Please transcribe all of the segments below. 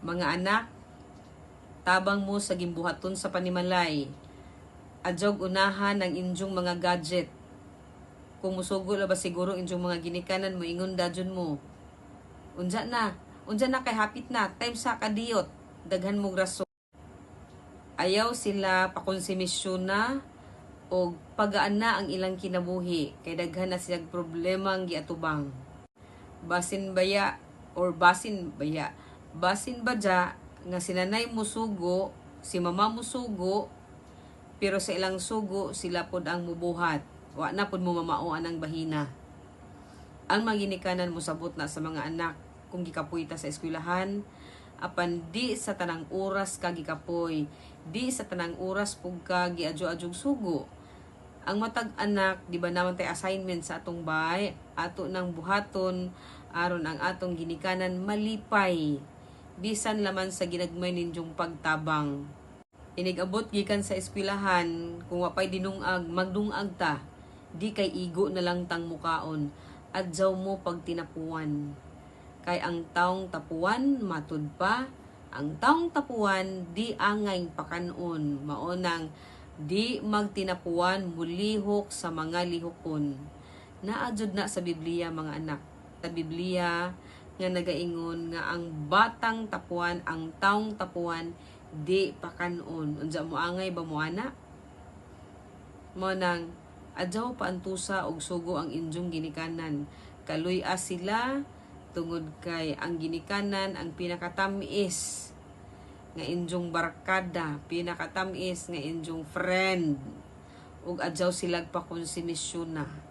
Mga anak, tabang mo sa gimbuhaton sa panimalay. Adjog unahan ang injong mga gadget. Kung musugo la ba siguro injong mga ginikanan mo, ingon dadyon mo. Unja na kay hapit na, time sa kadiyot, daghan mo rason. Ayaw sila pakonsumisyon na o pagaan na ang ilang kinabuhi, kay daghan na silang problema ang giatubang. Basin badya nga sinanay musugo, si mama musugo, pero sa ilang sugo sila pod ang mubuhat. Wa na pod mo mamaoan ang bahina. Ang mga ginikanan mo sabot na sa mga anak kung gikapoy ta sa eskwelahan, apan di sa tanang oras ka gikapoy, di sa tanang oras pug ka giadyo-adyog sugo. Ang matag anak, di ba naman tay assignment sa atong bahay, ato nang buhaton aron ang atong ginikanan malipay. Bisan laman sa ginagmay ninyong pagtabang. Inigabot gikan sa eskwelahan, kung wapay dinungag, magdungag ta. Di kay igo na lang tang mukaon. Adjaw mo pag tinapuan. Kay ang taong tapuan, matud pa. Ang taong tapuan, di angay pakanon. Maunang, di magtinapuan, mulihok sa mga lihokon. Naadjud na sa Biblia, mga anak. Sa Biblia, nga nagaingon nga ang batang tapuan, ang taong tapuan, di pakanon. Unsa mo angay ba mo ana? Mo nang adjaw paantusa og sugo ang injong ginikanan. Kaluy-a sila tungod kay ang ginikanan ang pinakatamis nga injong barkada, pinakatamis nga injong friend. Ug adjaw sila pakonsumisyon na.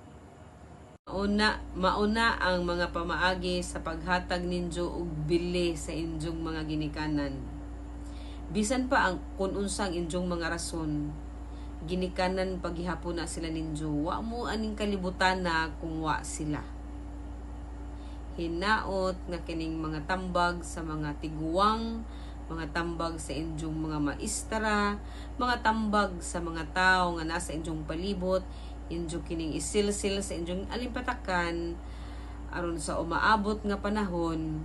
Mauna ang mga pamaagi sa paghatag ninyo og bili sa injong mga ginikanan. Bisan pa ang kung unsang injong mga rason, ginikanan paghihapon na sila ninyo, wa mo aning kalibutan na kung wa sila. Hinaot nga kining mga tambag sa mga tiguwang, mga tambag sa injong mga maestra, mga tambag sa mga tao nga nasa injong palibot, injo kining isilsil sa injong alimpatakan aron sa umaabot nga panahon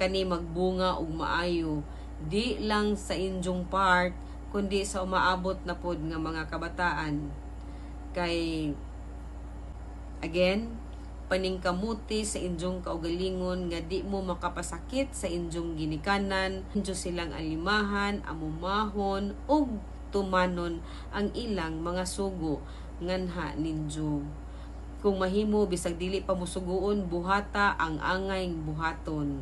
kani magbunga og maayo, di lang sa injong part kundi sa umaabot na pod nga mga kabataan. Kay again, paningkamuti sa injong kaugalingon nga di mo makapasakit sa injong ginikanan, injo silang alimahan, amumahon ug tumanon ang ilang mga sugo nganha ninyo. Kung mahimo bisag dili pa musugoon, buhata ang angay buhaton.